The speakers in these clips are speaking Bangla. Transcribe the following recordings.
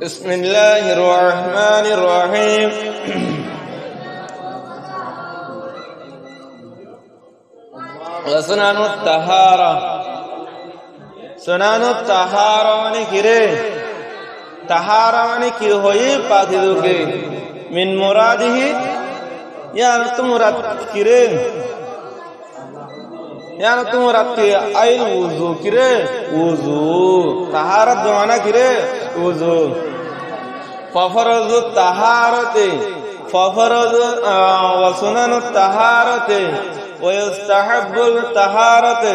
بسم الله الرحمن الرحيم وسنن الطهارة سنن الطهارة মানে কি রে তাহারা মানে কি হই পাখিদুকে মিন মুরাদিহি ইয়ার তো মুরাদ কি রে ইয়ার তো মুরাদ কি আইল ওযু কি রে ওযু তাহারাত মানে কি রে ওযু ফফরজু তাহারাতে ফফরজু ওয়া সুনানুত তাহারাতে ওয়া ইস্তাহাব্বুল তাহারাতে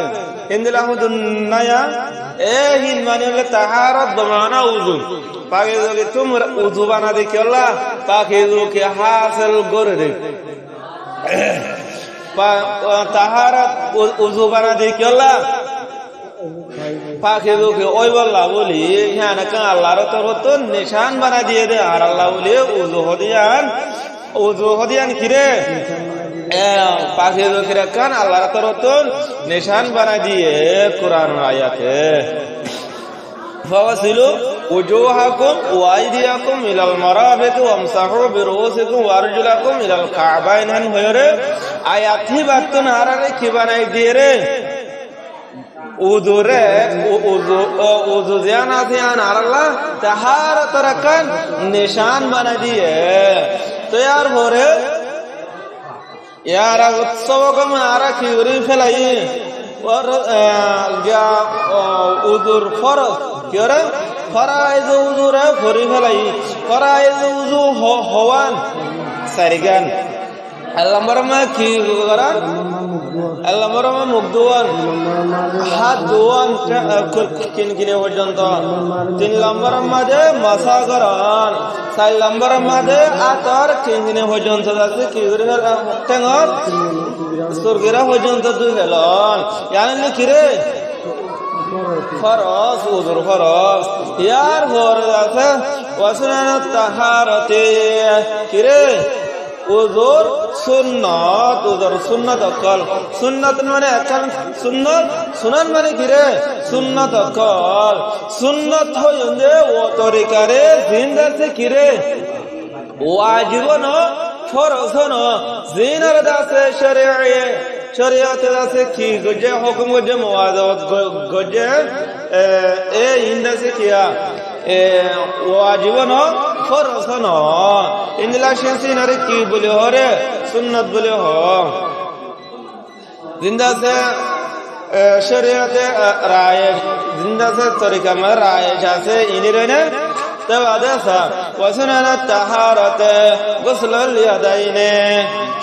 ইনদিলাহুদুন নায়া হিন মানে হলো তাহারাত বানা ওযু পাখিদুকে তোমরা ওযু বানা দেখি আল্লাহ পাখিদুকে হাসিল করে দে তাহারাত ওযু বানা দেখি আল্লাহ পাখিদুকে ওই বল্লা বলি হ্যাঁ না কান আল্লাহর তরফ তো নিশান বানা দিয়ে দে আর আল্লাহ বলি ওযু হদিয়ান কিরে পাখিদুকে কান আল্লাহর তরফ তো নিশান বানা দিয়ে কুরআন আয়াতে فاغسلوا وجوهكم وايديكم الى المرافق وامسحوا برؤوسكم وارجلكم الى الكعبين هن হয়রে আয়াতই বাতন আরারে কি বানাই দিয়ে রে উযুরে উযু জানা জান আল্লাহ তাহারাত রাকান নিশান বানা দিয়ে তৈয়ার হরে ইয়ারা উৎসবকম আরা কি উরি ফেলাই और उजुर फरज क्यों रे फराइज उजुर है फरी फलाई फराइज उजु हवान सारिगान अल्लाह में की करान अल्लाह में मुग्दुआन हाथ दुआन किन किने पर्यंत 3 नंबर মাঝে মাসা করান 4 नंबर মাঝে আতর কিন কিনে পর্যন্ত আছে কি করে টেঙ্গর সুরগিরা পর্যন্ত দুই হেলন জানেন কি রে ফরজ উযুর ফরজ ইয়ার ফরজ আছে ওয়াসনাত তাহারাতে কি রে উযুর সুন্নাত উযুর সুন্নাত অকল সুন্নাত মানে এখন সুন্নাত সুনান মানে কি রে সুন্নাত অকল সুন্নাত হইন্দে ও তরিকারে জিন্দাতে কি রে ওয়াজিব না ফরজ না জিনার দাসে শরিয়ে শরিয়তে দাসে কি গজে হুকুম গজে মুওয়াজাত গজে এ ইন্দাসে কিয়া ওয়াজিব না ফরজ না ইনলা শিনসিনারে কি বলে হরে সুন্নাত বলে হ জিন্দা সে শরিয়তে রায় জিন্দা সে তরিকা মে রায় আছে ইনিরে না तब आदेशा वसुनन तहारते गुस्लुल यदाइने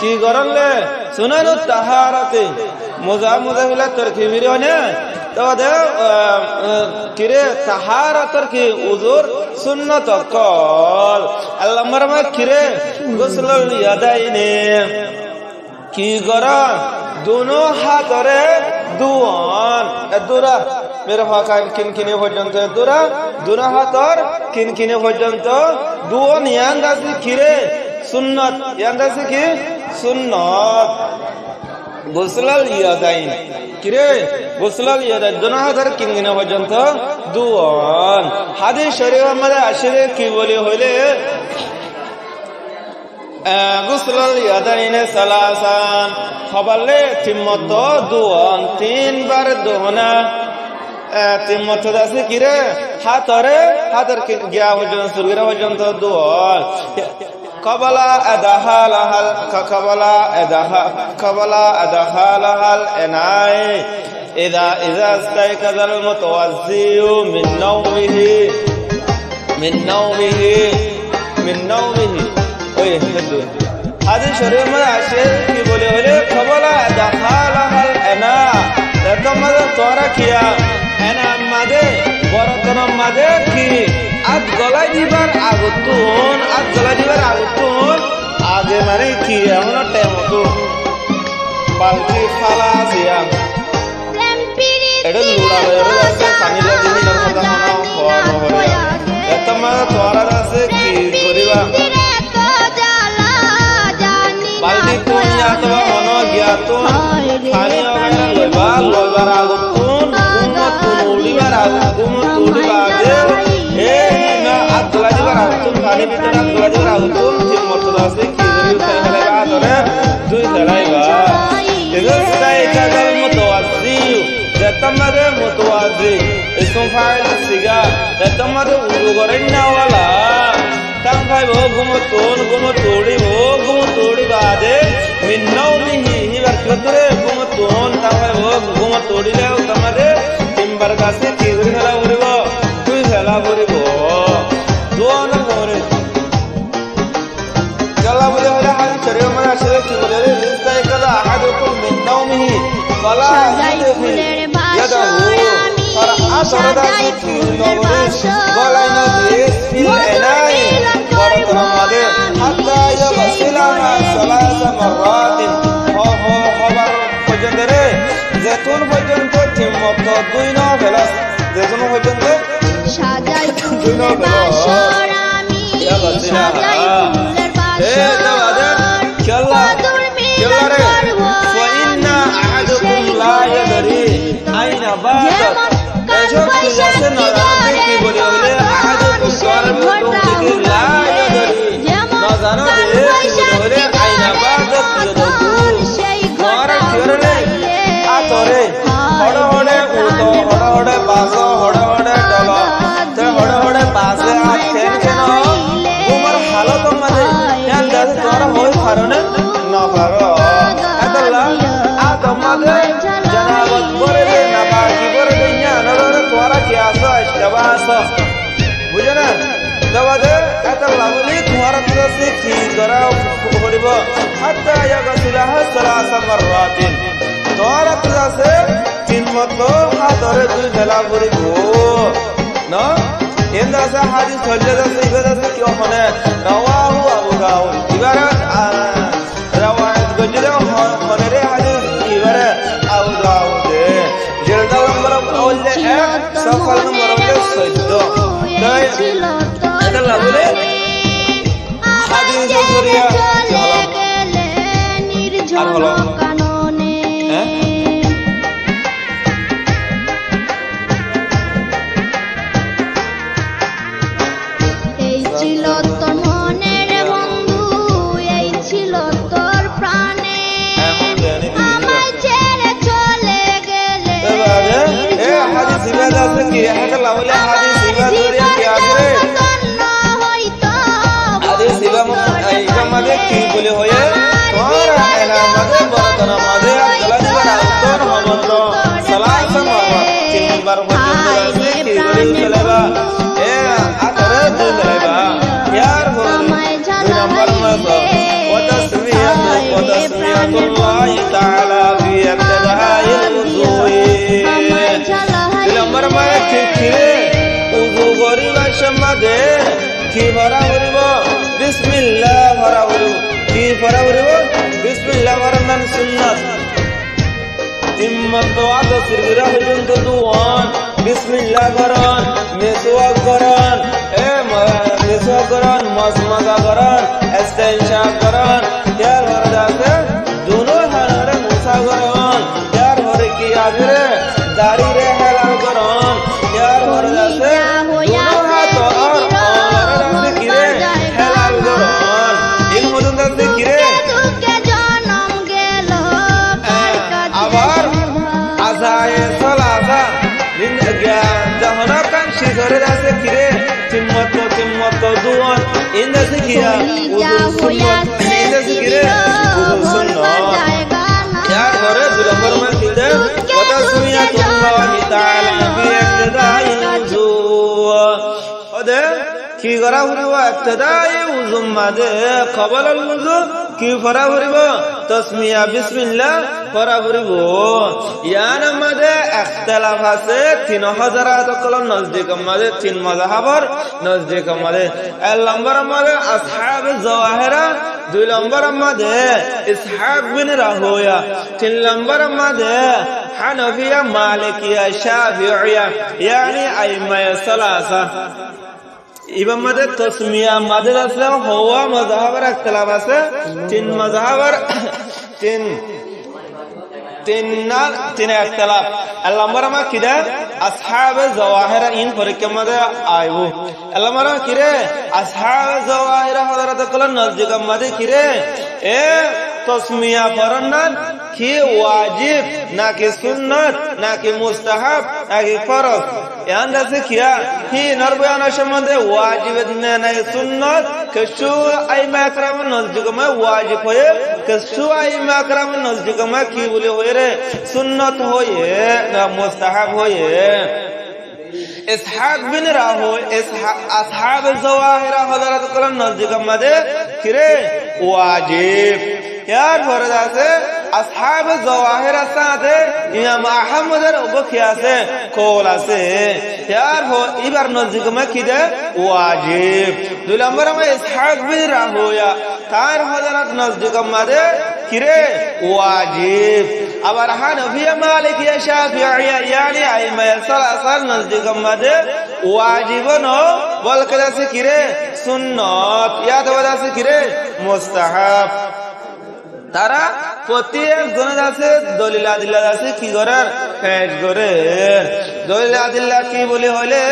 की करले सुनन तहारते मुजा मुजाहिला तरकीबिर ने तब आदे किरे तहारत की उजुर सुन्नत कल अल्लाह मरमा किरे गुस्लुल यदाइने की करा दोनों हाथरे दुआन दुरा मेरे हाथ किनकिने पर्यंत दुरा दुरा हाथर किनकिने पर्यंत दुआन यांदासे किरे सुन्नत यांदासे की सुन्नत गुस्लुल यदाइन किरे गुस्लुल यदाइन दोनों हाथर किनकिने पर्यंत दुआन हादिस शरीफ मध्ये आशिरे की बोले होले गुस्लुल यदाइन सलासान खबरले तिम्मत दुआन 3 बार दुहना तिम्मत दासे किरे हाथरे हाथर गया पर्यंत सुरगिरा पर्यंत दुआन कबला अदहालहल कबला अदहालहल एनाय इदा इस्तायक़ज़ल मुतवज़्ज़ियु मिन नौमिही ओए हिंदू हादिस शरीफ में आशे की बोले बोले कबला अदहालहल एना तमद तोरा किया एना मादे बरतन मादे की आज गला दिबार आगुतुन आगे मारे की एमन टाइम तो बाल्टी फाला सिया एडे लुड़ा एडे दासे पानी लगी नर কথা মনো হওয়া নহরে এতমা তোরা দাসে কি করিবা बाल्टी तो या तो मनो गया तो पानी लगा लइबा लइबार आगुतुन उम्मत उड़ीबार পানি ভিতরে আদর আউতুল তিন মতদাসে কি করি ফেলাই বা আদরে দুই ফেলাই বা এজস্তাই কাদাল মুতাওয়াজি তোমাদের মুতাওয়াজি ইসম ফাইল সিগা তোমাদের উদু করেন না ওয়ালা তাম ভাই ও গুমতোড়ি বাদে মিন নাওমিহি হিবার কদরে গুমতোন তাম ভাই ও গুমতোড়ি লেও তোমাদের তিনবার কাছে কি করি ফেলা করিব দুই ফেলা করিব দোয়া না করে চলা বলে হলে হাদিস শরীফ মানে আসলে কি বলে ইসতাই কাদা আহাদুকুম মিন নাওমিহি ফালা ইয়াদাহু ফারা আসরাদা কি নবরিস গলাইনা দিয়ে ফিল এনাই বরতরমাদে হাত্তা ইয়াগসিলাহা সালাসা মাররাতিন খবর পর্যন্ত জেতুন পর্যন্ত তিনমত দুই না ফেলাস জেতুন পর্যন্ত সাজাই ফুলের বাসর আমি সাজাই ফুলের বাসর চলা রে ফাইন্না আহাদুকুম লা ইয়াদরি আইনা বাত এসব যাচ্ছে না কি বলে হলে আহাদুকুম কারবুতুম লা ইয়াদরি না জানো যে কি বলে হলে আইনা বাত তোমার কিরলে আতরে হড়হড়ে উতো হড়হড়ে বাস হড়হড়ে ডল তে হড়হড়ে বাসে আ কেন তোমার হালত মানে কেন দাদা তোমার হই পারনে না পারো আদল্লা আ তোমাদের জানাবত করে না বাকি করে দুনিয়া না তোমার কি আসো ইস্তাবাস বুঝো না দাবাদে আদল্লা বলি তোমার কাছে কি করা করিব হাত্তা ইয়াগসিলাহা সালাসা মাররাতিন তোমার কাছে তিন মত হাতরে দুই ফেলা করিব না এন্দাসা হাদিস হজ্জাদাসে ইবাদাসে কি হনে রাওয়াহু আবু দাউদ ইবারাত রাওয়ায়াত গজরে হনে রে হাদিস ইবারাত আবু দাউদ জলদা নম্বর আউলে 1 সফল নম্বর 14 তাই আল্লাহ বলে হাদিস জরিয়া আর হলো কি বলে হয়ে তোরা এনা মাঝে বরতনা মাঝে আব্দুল্লাহ দিবার আউতর হমত সালাসা মাররাত তিনবার পর্যন্ত আছে কি বলে চলেবা এ আতরে দুই চলেবা ইয়ার হল দুই নম্বর মাসা ওয়াতাসমিয়াতুল্লাহ তাআলা ফি ইবতিদাইল উযুই দুই নম্বর মানে কি উযু করিবার সময় কি ভরা করিব বিসমিল্লাহ ভরা করিব কি ভরা করিব বিসমিল্লাহ ভরান সুন্নাত তিম্মত ওয়াদ সিরগিরা পর্যন্ত দুয়ান বিসমিল্লাহ ভরান মেসওয়াক ভরান মেসওয়াক ভরান মাজমাজা ভরান ইস্তিনশাক ভরান ইয়ার ভরা যাতে দুনো হারে মুসা ভরান ইয়ার ভরে কি আজরে দাড়ি রে হেলাল ভরান ইয়ার ভরা যাতে দুনো হাত আবার আজায়ে সালাসা দহনা কাংশি ধরে আছে কিরে তিম্মত দুয়ান ইন্দাসে কিয়া উযু ইন্দাসে কিরে উযু সুন্নাত ইয়ার ঘরে দুরম্বর মান কিদে ওয়াতাসমিয়াতুল্লাহ তাআলা ফি ইবতিদাইল উযু ওদে কি করা হরিব ইবতিদাই উযু মাদে কবল আল উযু কি করা হরিব তাসমিয়া বিসমিল্লাহ করা হরিব ইয়ার মাদে ইখতিলাফ আছে 3000 কলম নজদিক মাদে তিন মাযহাবর নজদিক মাদে এক নম্বর মাদে আসহাব জাওয়াহিরা দুই নম্বর মাদে ইসহাক বিন রাহুয়া তিন নম্বর মাদে হানাফিয়া মালিকিয়া শাফিঈয়া yani আইম্মায়ে সালাসা ইমাম মাদে তাসমিয়া মাদে আছে হওয়া মাযহাবের ইখতিলাফ আছে তিন মাযহাবের তিন ইখতিলাফ আল নম্বর মা কিদা আসহাবে জওয়াহিরা ইন পরীক্ষা মধ্যে আইব আল্লাহ মারা কিরে আসহাবে জওয়াহিরা হযরত কল নজদিক মধ্যে কিরে এ তসমিয়া ফরনান কি ওয়াজিব নাকি সুন্নাত নাকি মুস্তাহাব নাকি ফরজ এন্দাসে কিয়া হি নরবয়ান সম্বন্ধে ওয়াজিব না নাকি সুন্নাত কিছু আইমা আকরাম নজদিক মে ওয়াজিব হয়ে কিছু আইমা আকরাম নজদিক মে কি বলে হয়ে রে সুন্নাত হয়ে না মুস্তাহাব হয়ে इसहाक बिन राहो असहाब जवाहिरा हजरत कल नजदीक मदे किरे वाजिब यार फरदा से असहाब जवाहिरा साथे इमाम अहमद रबकिया से कोला से यार हो इबार नजदीक में किदे वाजिब दो नंबर में इसहाक बिन राहो या तार हजरत नजदीक मदे किरे वाजिब আবার হানাফিয়া মালিকিয়া শাফিঈয়া ইয়ানি আইমা সালাসাল নজদিক মধ্যে ওয়াজিব ন বলকে আছে কিরে সুন্নাত ইয়াদ আছে কিরে মুস্তাহাব তারা প্রত্যেক জনের আছে দলিল আদিল্লা আছে কি করার পেশ করে দলিল আদিল্লা কি বলে হলে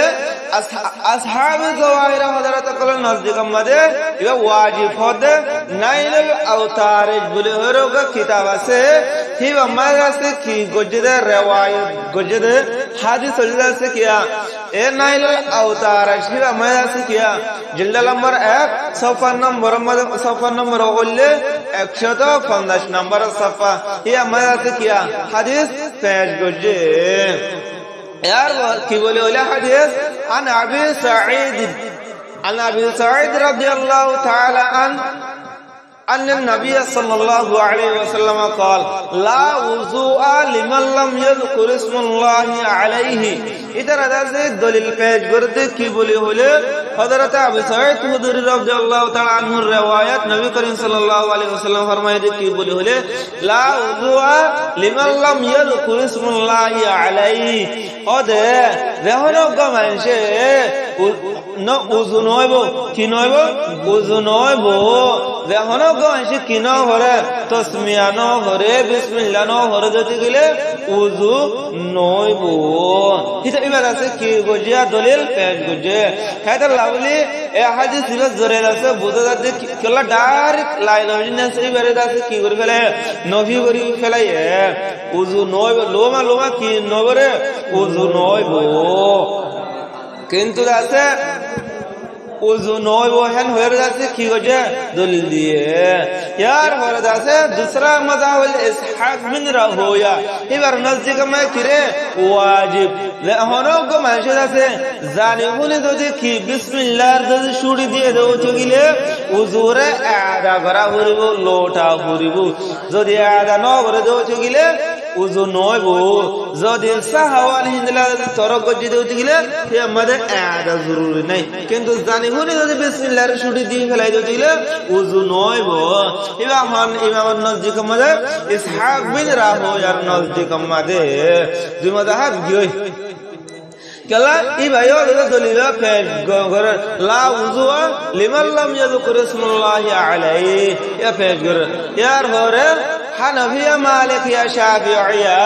আসহাব জওয়াহিরা হযরত কল নজদিক মধ্যে ইয়া ওয়াজিব হদে নাইলুল আওতারিজ বলে হরোগা কিতাব আছে ही हमारे से की गुजरे रवायत गुजरे हादिस वजह से किया ए नाइल अवतार शिव हमारे से किया जिल्द नंबर 1 सफा नंबर ओले 150 नंबर सफा ये हमारे से किया हादिस पेश गुजरे यार की बोले ओले हादिस अन अबी सईद रदियल्लाहु ताला أن النبي صلى الله عليه وسلم قال لا وضوء لمن لم يذكر اسم الله عليه इधर अदर से दलील पेश करते की बोले होले हजरत अबू सईद खुदरी रज़ियल्लाहु तआला अन्हु रिवायत नबी करीम सल्लल्लाहु अलैहि वसल्लम फरमाए की बोले होले ला वुज़ुआ लिमन लम यذكر اسم الله عليه ओदे रहनो गमनशे न उजु नयबो कि नयबो उजु नयबो रहनो गमनशे कि न हरे तस्मिया न हरे बिस्मिल्लाह न हरे जति गेले उजु नयबो इबार আছে কি গজিয়া দলিল পেশ গজে হায়দার লাভলি এই হাদিস ইবা জরের আছে বুঝা যাচ্ছে কেলা ডাইরেক্ট লাইন অরিজিনাল ইবারে আছে কি করে ফেলে নফি করি ফেলাই উযু নয় লোমা কি নবরে উযু নয় কিন্তু আছে उजु नय वो हन होर जाते की वजह दलील दिए यार होर जाते दूसरा मजा वाले इसहाक बिन राहोया इबार नजदीक में किरे वाजिब ले होनो को मानसे जाते जाने बोले तो देखी बिस्मिल्लाह दे छुड़ी दिए दो चगिले उजुरे आदा करा हरिबो लोटा हरिबो যদি আদা ন করে দো চগিলে উজু নয় বো যদি সাহাওয়াল হিন্দলা তরক গজি দো চগিলে তে আমাদের আদা জরুরি নাই কিন্তু জানি হুনি যদি বিসমিল্লাহর ছুটি দিয়ে ফেলাই দো চগিলে উজু নয় বো ইমাম নজদিক মধ্যে ইসহাক বিন রাহওয়ার নজদিক মধ্যে দুই মাযহাব গই कला ई भाइयो दलील पेश कर ला वुज़ुआ लिमन लम यज़कुर इस्मुल्लाहि अलैहि या पेश कर यार होरे हनफिया मालिकिया शाफिईया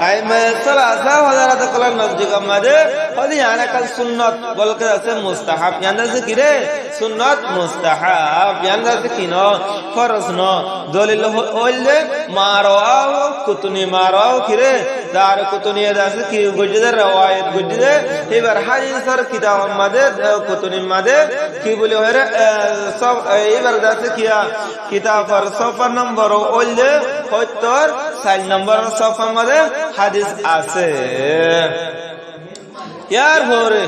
आइमा सलासा हजरत कल नजदीक मदे हदियाना कल सुन्नत बल्कि से मुस्ताहब यानी से किरे सुन्नत मुस्ताहब यानी से किनो फर्ज न दलील होले मारवाओ कुतनी मारवाओ किरे दार कुतनी दासे की गुजर रवायत गुजरे इबार हादिस सर किताब मदे कुतनी मदे की बोले होरे सब इबार दासे किया किताब पर सफा नंबर ओले 74 नंबर सफा मदे हादिस आसे यार होरे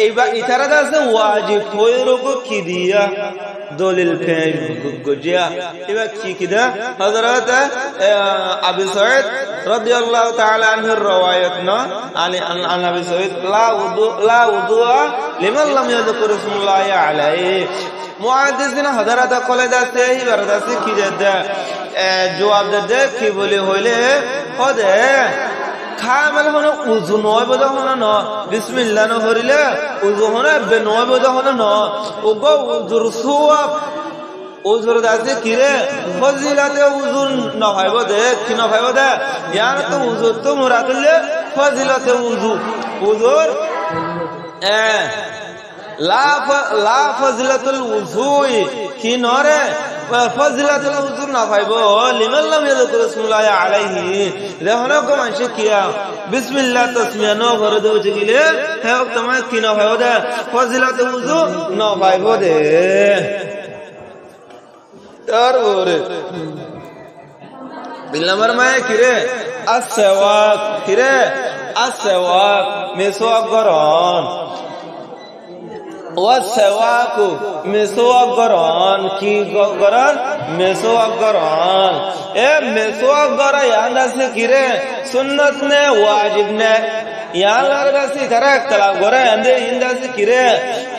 এইবার ইতারা দাসে ওয়াজিব হয়েরো কো কি দিয়া দলিল পেশ গজিয়া এবার কি কিদা হযরত আবু সাঈদ রাদিয়াল্লাহু তাআলা আনহু riwayat না আন আবু সাঈদ লা উযুআ লিমান লাম ইয়াযকুর ইসমাল্লাহি আলাইহি মুহাদ্দিসিন হযরত কলে দাসে এবার দাসে কি দে জবাব দে কি বলে হইলে হদে খামাল হনো উযু নয় বদ হনো ন বিসমিল্লাহ ন হরিলে উযু হনো বে নয় বদ হনো ন ওগো উযুর সওয়াব উযুর দাসে কিরে ফজিলাতে উযু ন হয় বদে কি ন হয় বদে ইয়ার তো উযু তো মুরাদলে ফজিলতে উযু উযুর লা ফজিলাতুল উযুই কি নরে ফজিলাতুল উযু না পাইবো লিমান লাম ইয়াযকুর রাসূলুল্লাহ আলাইহি দেখো কো মানসে কিয়া বিসমিল্লাহ তাসমিয়া ন করে দেউছে গিলে হে তোমায় কি না পাইবো দে ফজিলাতুল উযু ন পাইবো দে তারপরে দুই নম্বর মায়ে কিরে আসওয়াক কিরে আসওয়াক মিসওয়াক গরন ওয়াসওয়াকু মিসওয়াক গরন কি গরন মিসওয়াক গরন এ মিসওয়াক গরা ইয়ান্দাসে কিরে সুন্নত নে ওয়াজিব নে ইয়ালার গাছি তারা একতলাফ করে আন্দে ইন্দাসে কিরে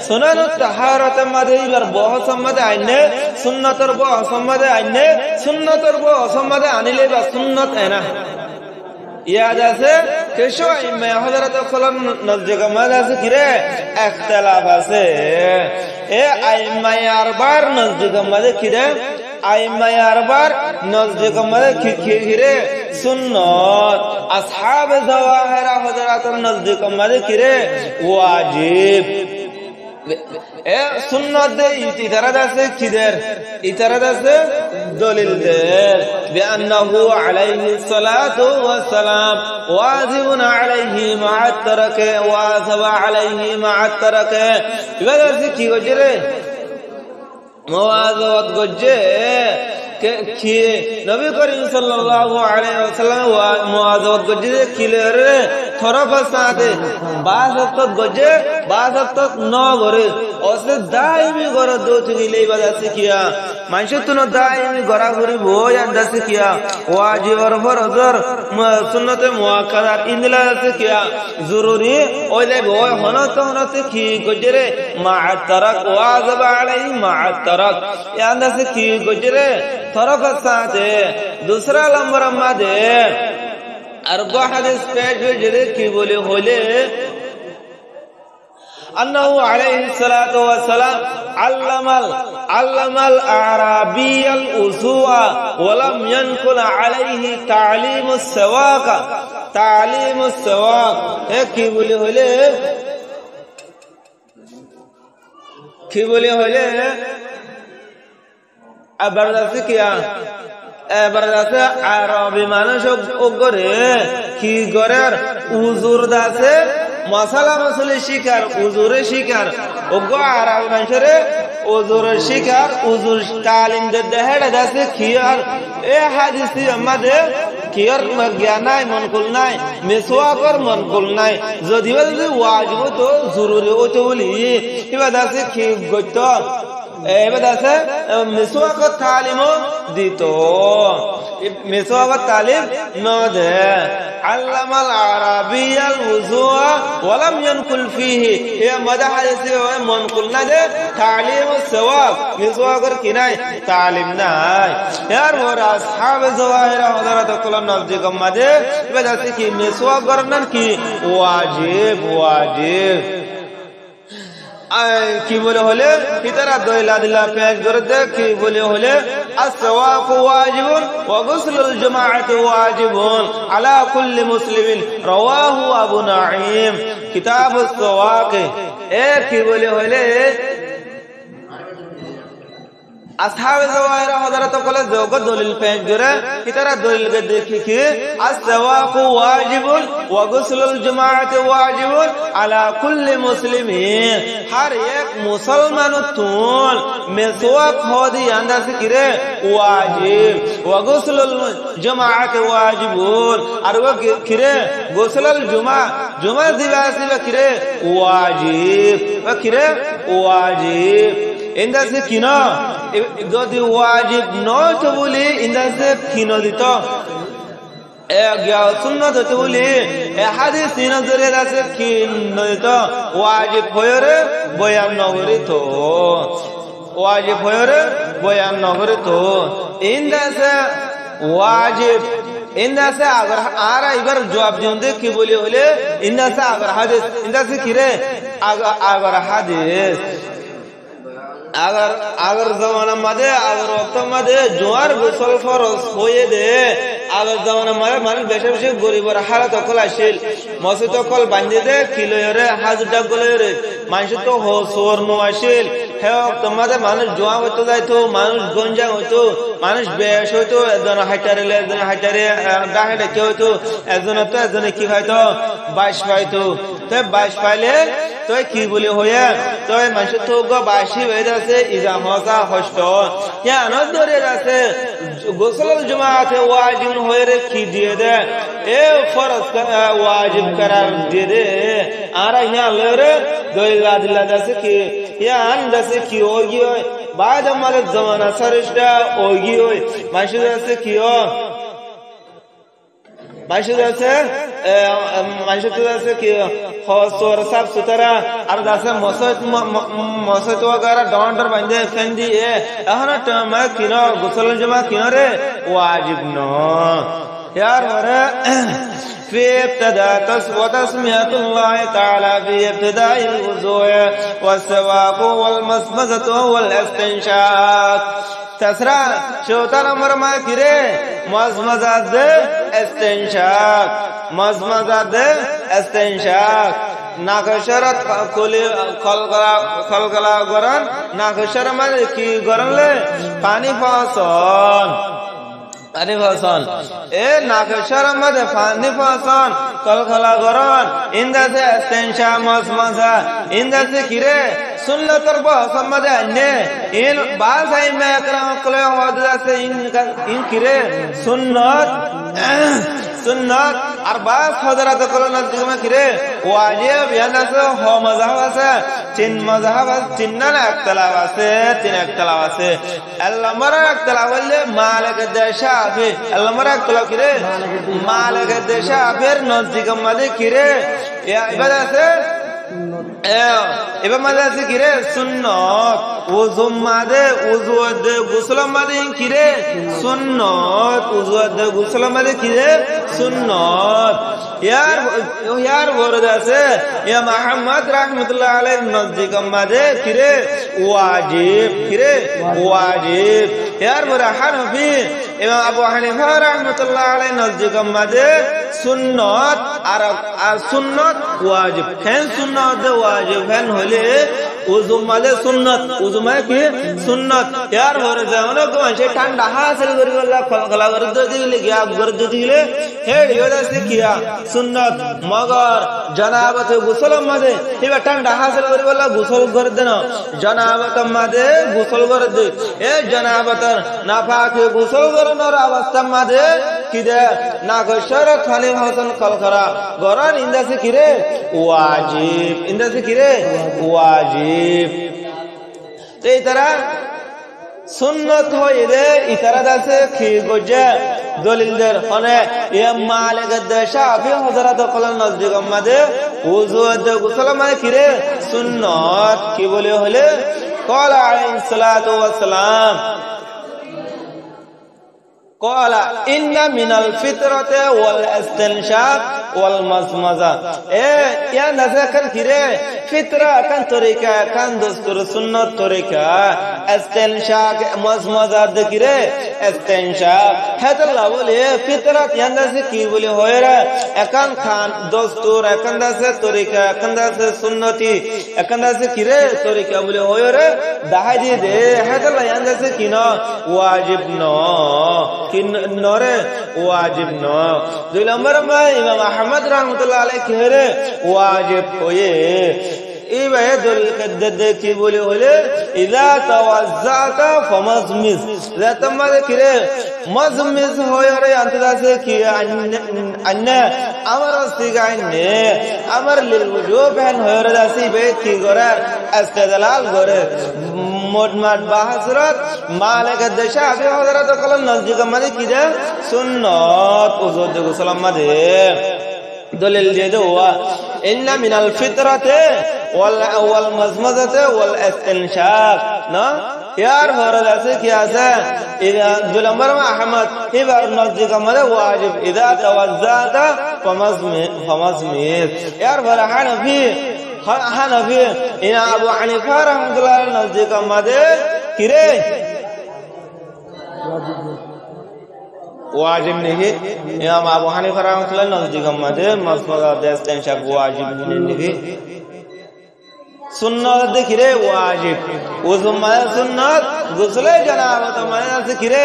সুনানুত তাহারাত মাদে ইবার বহস মাদে আইনে সুন্নতর বহস মাদে আইনে সুন্নতর বহস মাদে আনিলে বা সুন্নত এনা ইয়াদ আছে কেশো ইমা হযরত খলন নজগ মাদে আছে কিরে একতলাফ আছে এ আইমা আরবার নজগ মাদে কিরে আইমা আরবার নজগ মাদে কিরে সুন্নত আসহাব জাওয়াহিরা হযরত নজগ মাদে কিরে ওয়াজিব এ সুন্নত দে ইতিরাদ আছে কিদের ইতিরাদ আছে দলিল দের বিআন্নাহু আলাইহি সালাতু ওয়াস সালাম ওয়াজিবুন আলাইহি মা'আত তারাকে ওয়াজিবা আলাইহি মা'আত তারাকে এবারে কি গজরে মুওয়াজাত গজে কি নবী করিম সাল্লাল্লাহু আলাইহি ওয়াসাল্লাম মুওয়াজাত গজে কিলের থরফ সাথে বাজত গজে বাজত ন গরে ওসে দাইমি গর দোতি গিলে বাজাছে কিয়া মানসে তুনো দাইমি গরা গরি বই আন্দাছে কিয়া ওয়াজিব আর ফরজর সুন্নতে মুআক্কাদাত ইনলা আছে কিয়া জরুরি ওইলে বই হনতে কি গজরে মা'আত তারাক ওয়াজিব আলাইহি মা'আত তারাক আন্দাছে কি গজরে थरफ साथे दूसरा नंबर मादे अरबा हदीस पेश जरे की बोले होले अन्नहु अलैहि सलातु वस्सलाम अल्लमल अराबियल उसूआ वलम यनकुल अलैहि तालीमुस सवाक है की बोले होले बर्दाश्त किया बर्दाश्त आरबी मानुष ओगरे की गरेर उजुर दासे मसाला मसले शिकार उजुरे शिकार ओगो आरबी मानुषरे उजुर शिकार उजुर तालीम दे हेड दासे कियार ए हादिसी আমাদে কিয়ার জ্ঞান নাই মনকুল নাই মিসওয়াকর মনকুল নাই যদি বলে ওয়াজিব তো জরুরি ওতো বলি এবা দাসে কি গত এবার আছে মিসওয়াক তালিম দিত মিসওয়াক তালিম ন দে আল্লামাল আরাবিয়াল উযুআ ওয়ালাম ইয়ানকুল ফিহি এ মাদাহ হাদিসে মনকুল না দে তালিম সওয়াব মিসওয়াকর কি নাই তালিম নাই यार ওরা আসহাব জাওয়াহিরা হযরত কুল্লান নজদিক মাদে এবার আছে কি মিসওয়াক করন কি ওয়াজিব কি বলে হলে ইতারা দইলা দিলা পেশ করে দে কি বলে হলে আসওয়াক ওয়াজিবুন ওয়া গুসলুল জামাআতি ওয়াজিবুন আলা কুল্লি মুসলিমিন রাওয়াহু আবু নাঈম কিতাবুস সওয়াক এ কি বলে হলে আসহাব জাওয়াহিরা হযরত কলে যোগ দলিল পেশ করে ইতারা দলিল কে দেখি কি আসওয়াক ওয়াজিবুন ওয়া গুসলুল জামাআতি ওয়াজিবুন আলা কুল্লি মুসলিমিন हर एक मुसलमान तुन मिसवाक होदी अंदाज किरे वाजिब व गुस्लुल जमाअत वाजिबुन और वो किरे गुस्लुल जुमा दिवासी व किरे वाजिब इंदा से किनो যদি ওয়াজিব নয় তো বলি इंदा से किनो দিতো सुन्नत होते बोली हादिस नजरे আছে কি নয়তো ওয়াজিব হয়রে বয়ান নগরে তো ওয়াজিব হয়রে বয়ান নগরে তো ইন্দাসে ওয়াজিব ইন্দাসে अगर आरा इधर जवाब देंगे कि बोले होले इन्दासे अगर हादिस इन्दासे किरे अगर हादिस अगर जमाना मदे अगर वक्त मदे जोर गुसल फरज होए दे আগের জমানা মানুষ বেশি বেশি গরিবের হালত অকল আসিল মসজিদ অকল বান্ধে দে কিলোরে হাজুটা গলে মানুষ তো হোসর নো আসিল হে তোমাদের মানুষ জোয়া হইতো যাইতো মানুষ গঞ্জা হইতো মানুষ বেশ হইতো একজন হাইটারে একজন হাইটারে ডাহে ডেকে হইতো একজনের তো একজনে কি হয়তো 22 পাইতো তো 22 পাইলে তো কি বলি হয়ে তো মানুষ তো 22 হয়ে যাচ্ছে ইজা মজা হষ্ট ইয়া নজরে আছে গোসল জমাতে ওয়াজিব হয়ে রে কি দিয়ে দে এ ফরজ ওয়াজিব করার দিয়ে দে আর ইয়া লরে দলিল আদিল্লা আছে কি ইয়া আন্দাসে কি होगी बाद हमारे जमाना सरिष्ठा होगी माशूद से की हो माशूद से की सोर साफ सुथरा और दासे मसजिद वगैरह डॉन्डर बंदे फंदी है अहना टम किनो गुसल जमा किनो रे वाजिब नो यार वरे في ابتداء وتسمية الله تعالى في ابتداء الوضوء والسواق والمسمزة والاستنشاق تسرى شوطان امر ما كره مزمزة استنشاق مزمزة استنشاق নাকশরত কোলি খলগলা গরন নাকশর মানে কি গরন লে পানি ফাসন পানি ফাসন এ নাকশর মধ্যে পানি ফাসন খলগলা গরন ইন্দাসে ইস্তেনশা মজমজা ইন্দাসে কিরে সুন্নতর বহসন মধ্যে নে ইন বাজাই মে আকরাম কলে হদাসে ইন কিরে সুন্নত सुन्नत और बास हजरत को नजदीक में किरे वाजिब यानी से हो मज़हब से तीन मज़हब तीन ना इख्तिलाफ से तीन इख्तिलाफ से अल्लाह मरा इख्तिलाफ ले मालिक देशाफी अल्लाह मरा इख्तिलाफ किरे मालिक देशाफी नजदीक में किरे या इबादत से এবার মাঝে আছে কিরে সুন্নত ওযু মাঝে ওযু দে গোসল মাঝে কিরে সুন্নত ওযু দে গোসল মাঝে কিরে সুন্নত यार वरद আছে ইয়া মুহাম্মদ রাহমাতুল্লাহ আলাইহি নজদীক মাঝে কিরে ওয়াজিব কিরে ওয়াজিব यार বড় হানাফি ইমাম আবু হানিফা রাহমাতুল্লাহ আলাইহি নজদীক মাঝে সুন্নত আর সুন্নত ওয়াজিব কেন সুন্নত ওয়াজিব কেন হলে ওযু মাঝে সুন্নত ওযু মানে কি সুন্নত यार वरद অনেক মানুষ ঠান্ডা হাসিল করি আল্লাহ খলগলা করদ দিলে গিয়া করদ দিলে হে ইয়োদাসে কিয়া সুন্নত मगर जनाबत गुसल मदे इबा ठंडा हासिल करि बोला गुसल कर देना जनाबत मदे गुसल कर दे ए जनाबत नाफाक गुसल करनर अवस्था मदे किदे नागशर खाली हसन कलखरा गरन इंदा से किरे वाजिब इंदा से किरे वाजिब ते तरह सुन्नत होइले इतरा दासे खी गोजे दलिल दर हने ये मालिक देशाफी हजरत कलन नजदीक मदे वुजू दे गुसल माने किरे सुन्नत की बोले हले قال عليه الصلاه والسلام قال ان من الفطره والاستنشاق والمزمزه يا نذكر كده فطره كان طريقه كان دستور سنت طريقه استنشاق مزمزه ذكره استنشاق هذا بوله فطرت يندسه কি বলে হয়রা একান খান দস্তুর একান্দাসে তরিকা একান্দাসে সুন্নতি একান্দাসে কিরে তরিকা বলে হয়রা দাহাই দিয়ে দে হাদাল ইয়ান্দাসে কিনা ওয়াজিব ন কিন নরে ওয়াজিব ন দুই নম্বর মে ইমাম আহমদ রাহমাতুল্লাহ আলাইহি কহে ওয়াজিব হয়ে इबे दल कद्दद की बोले होले इजा तवज्जाता फमजमिज जतमद किरे मजमिज होय रे अंतदा से कि अन्य अमर सिगाइने अमर लिल वुजूब है होय रे दासी बे की गोरे इस्तिदलाल गोरे मोडमाट बाहसरत मालिक दशा बे हजरत कल नजदीक मदे किदे सुन्नत उजुद गुसलम मदे दलिल दे दो ان من الفطره والمزمزه والاستنشاق ना यार हरद ऐसे किया से इधर दुलमर अहमद इधर नजदीक मदे वाजिब इذا توضأت فمزمز यार वरा हनफी इन अबू हनीफा रहमतुल्लाह नजदीक मदे किरे واجب नहीं इमाम अबू हनीफा रहमतुल्लाह नजदीक मदे मसला दस्तें शक वाजिब नहीं सुन्नत दिखरे वाजिब उज़मा सुन्नत गुस्ले जनाबत में दिखरे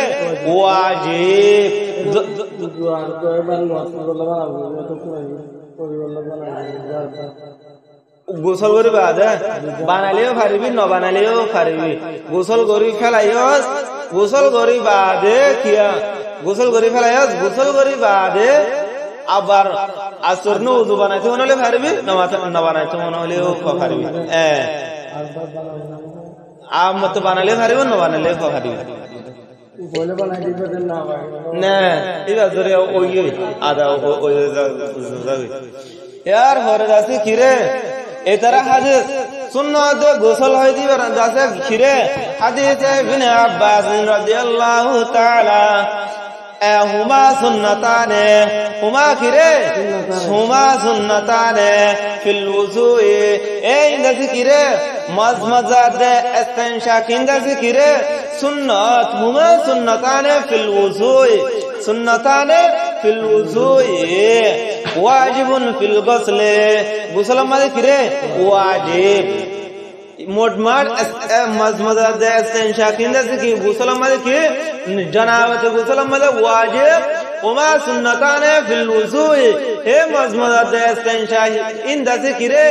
वाजिब গোসল করি বাদে বানালেও পারিবি ন বানালেও পারিবি গোসল করি ফেলাইস গোসল করি বাদে কিয়া গোসল করি ফেলাইস গোসল করি বাদে আবার আসর নো উযু বানাইতে মনে পারবি না বানাইতে মনে হলেও পারবি আমত বানালে পারবি না বানালে পারবি বলে বানাই দিবে না না এটা ধরে ওই আদা ওই যাবে यार হরে যাচ্ছে কিরে এতারা হাদিস সুন্নাত গোসল হয় দিবে যাচ্ছে কিরে হাদিস ইবনে আব্বাস রাদিয়াল্লাহু তাআলা হুমা সুন্নাতানে হুমা কিরে হুমা সুন্নাতানে ফিল ওযুই এই যাচ্ছে কিরে মাজমাজা দে ইস্তিনশাক যাচ্ছে কিরে সুন্নাত হুমা সুন্নাতানে ফিল ওযুই সুন্নাতানে ফিল ওযুই वाजिबुन फिल गस्ले गुसल माने किरे वाजिब मोटमाट मजमदा दे इस्तिनशाकिंदा की गुसल माने कि जनाबत गुसल माने वाजिब वमा सुन्नताने फिल वुज़ू'i हे मजमदा दे इस्तिनशाक इंदा से किरे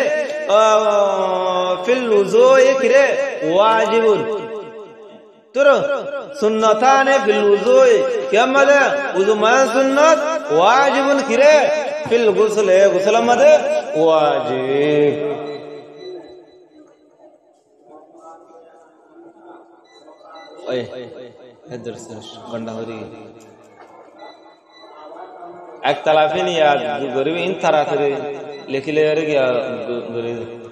फिल वुज़ू'i किरे वाजिबुन तुरो सुन्नताने फिल वुज़ू'i क्या माने वुज़ू माने सुन्नत वाजिबुन किरे फिल गुस्ले गुस्ल मदे वाजिब ओए इधर से गंदा हो रही एक तलाफी नहीं यार गरीब इन तरह से लिख ले रहे क्या गरीब